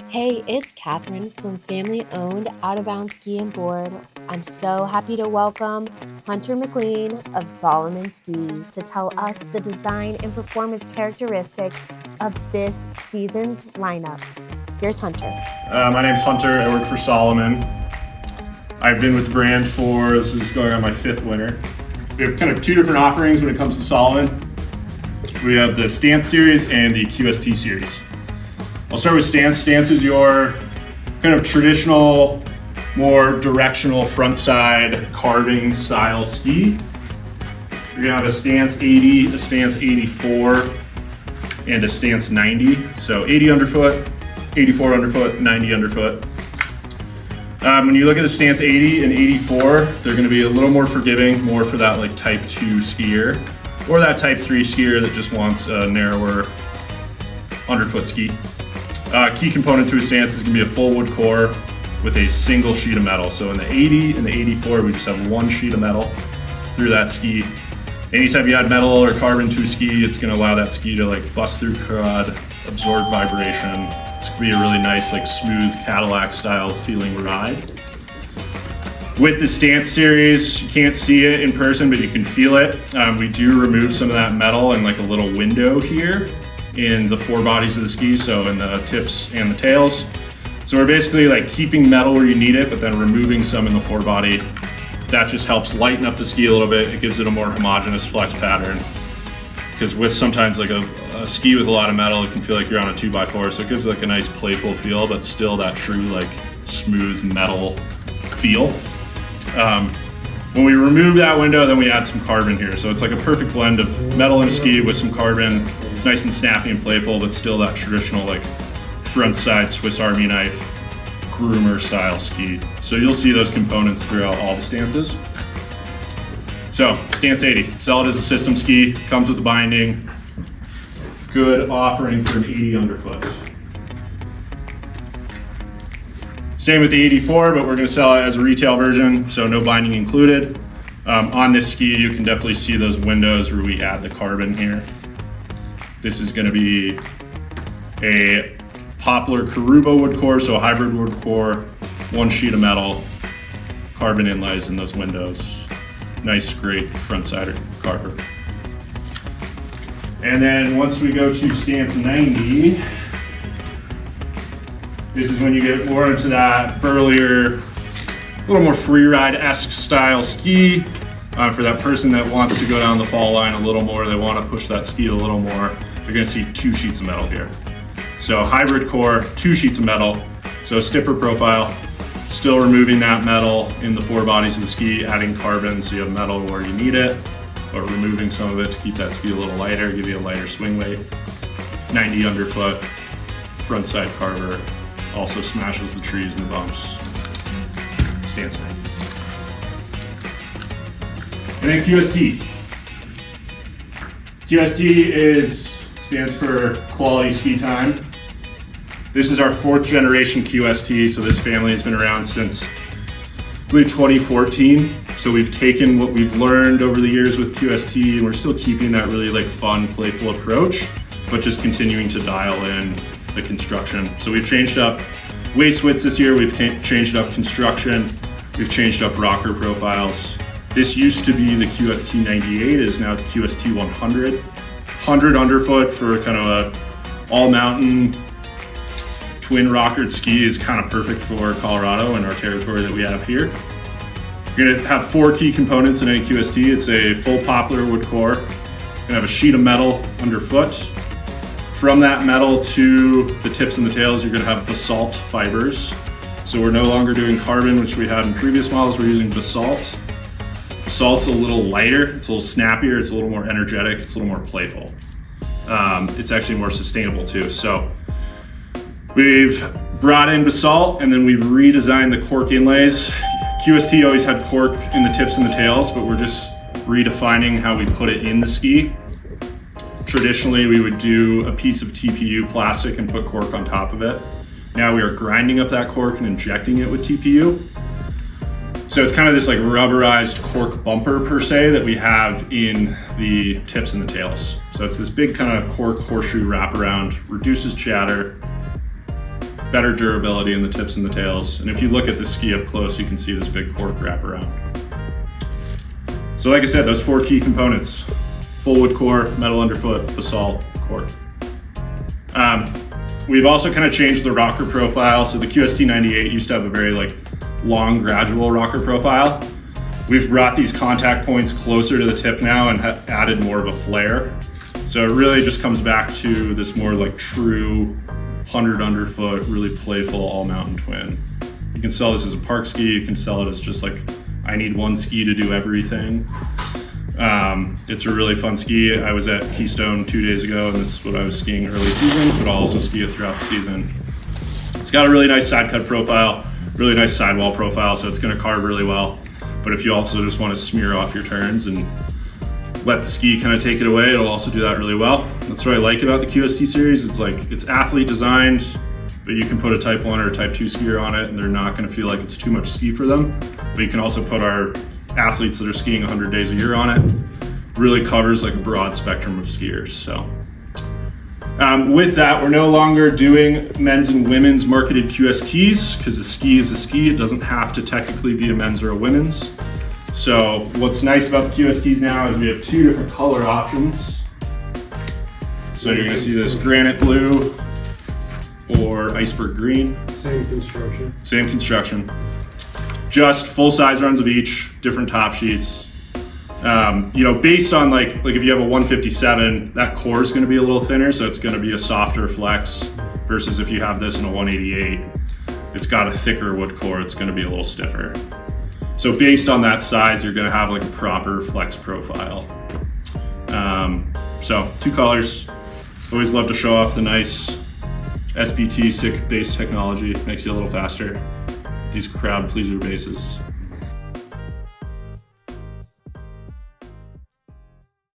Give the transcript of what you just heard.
Hey, it's Catherine from family-owned Outabounds Ski and Board. I'm so happy to welcome Hunter McLean of Salomon Skis to tell us the design and performance characteristics of this season's lineup. Here's Hunter. My name's Hunter. I work for Salomon. I've been with the brand this is going on my 5th winter. We have kind of 2 different offerings when it comes to Salomon. We have the Stance series and the QST series. I'll start with Stance. Stance is your kind of traditional, more directional front side carving style ski. You're gonna have a Stance 80, a Stance 84, and a Stance 90. So 80 underfoot, 84 underfoot, 90 underfoot. When you look at the Stance 80 and 84, they're gonna be a little more forgiving, more for that like type 2 skier, or that type 3 skier that just wants a narrower underfoot ski. Key component to a Stance is gonna be a full wood core with a single sheet of metal. So in the 80 and the 84, we just have 1 sheet of metal through that ski. Anytime you add metal or carbon to a ski, it's gonna allow that ski to like bust through crud, absorb vibration. It's gonna be a really nice, like smooth Cadillac style feeling ride. With the Stance series, you can't see it in person, but you can feel it. We do remove some of that metal in like a little window here in the 4 bodies of the ski, so in the tips and the tails. So we're basically like keeping metal where you need it, but then removing some in the 4 body. That just helps lighten up the ski a little bit. It gives it a more homogeneous flex pattern. Because with sometimes like a ski with a lot of metal, it can feel like you're on a 2x4, so it gives like a nice playful feel, but still that true like smooth metal feel. When we remove that window, then we add some carbon here. So it's like a perfect blend of metal and ski with some carbon. It's nice and snappy and playful, but still that traditional like front side Swiss Army knife groomer style ski. So you'll see those components throughout all the stances. So Stance 80, sell it as a system ski, comes with the binding. Good offering for an 80 underfoot. Same with the 84, but we're gonna sell it as a retail version, so no binding included. On this ski, you can definitely see those windows where we add the carbon here. This is gonna be a poplar Caruba wood core, so a hybrid wood core, 1 sheet of metal, carbon inlays in those windows. Nice, great front side carver. And then once we go to Stance 90, this is when you get more into that burlier, a little more freeride-esque style ski. For that person that wants to go down the fall line a little more, they want to push that ski a little more, you're going to see 2 sheets of metal here. So hybrid core, 2 sheets of metal, so stiffer profile, still removing that metal in the 4 bodies of the ski, adding carbon so you have metal where you need it, but removing some of it to keep that ski a little lighter, give you a lighter swing weight. 90 underfoot, front side carver, also smashes the trees and the bumps. Stance 90. And then QST. QST stands for Quality Ski Time. This is our 4th generation QST, so this family has been around since, I believe, 2014. So we've taken what we've learned over the years with QST, and we're still keeping that really like fun, playful approach, but just continuing to dial in the construction. So we've changed up waist widths this year, we've changed up construction, we've changed up rocker profiles. This used to be the QST 98, it is now the QST 100. 100 underfoot for kind of a all mountain twin rockered ski is kind of perfect for Colorado and our territory that we have here. You're gonna have 4 key components in any QST. It's a full poplar wood core. You're gonna have a sheet of metal underfoot. From that metal to the tips and the tails, you're gonna have basalt fibers. So we're no longer doing carbon, which we had in previous models, we're using basalt. Basalt's a little lighter, it's a little snappier, it's a little more energetic, it's a little more playful. It's actually more sustainable too. So we've brought in basalt and then we've redesigned the cork inlays. QST always had cork in the tips and the tails, but we're just redefining how we put it in the ski. Traditionally, we would do a piece of TPU plastic and put cork on top of it. Now we are grinding up that cork and injecting it with TPU. So it's kind of this like rubberized cork bumper per se that we have in the tips and the tails. So it's this big kind of cork horseshoe wraparound, reduces chatter, better durability in the tips and the tails. And if you look at the ski up close, you can see this big cork wrap around. So like I said, those 4 key components: full wood core, metal underfoot, basalt, cork. We've also kind of changed the rocker profile. So the QST 98 used to have a very long gradual rocker profile. We've brought these contact points closer to the tip now and added more of a flare. So it really just comes back to this more true 100 underfoot, really playful all mountain twin. You can sell this as a park ski. You can sell it as just I need one ski to do everything. It's a really fun ski. I was at Keystone 2 days ago, and this is what I was skiing early season, but I'll also ski it throughout the season. It's got a really nice side cut profile, really nice sidewall profile, so it's gonna carve really well. But if you also just wanna smear off your turns and let the ski kind of take it away, it'll also do that really well. That's what I like about the QST series. It's athlete designed, but you can put a type 1 or a type 2 skier on it and they're not gonna feel like it's too much ski for them. But you can also put our athletes that are skiing 100 days a year on it. Really covers a broad spectrum of skiers. So with that, we're no longer doing men's and women's marketed QSTs because a ski is a ski. It doesn't have to technically be a men's or a women's. So what's nice about the QSTs now is we have 2 different color options. So you're gonna see this granite blue or iceberg green. Same construction. Same construction. Just full size runs of each, different top sheets. Based on if you have a 157, that core is going to be a little thinner, so it's going to be a softer flex versus if you have this in a 188, it's got a thicker wood core, it's going to be a little stiffer. So based on that size, you're going to have a proper flex profile. So 2 colors. Always love to show off the nice SBT sick base technology. Makes you a little faster. These crowd pleaser bases.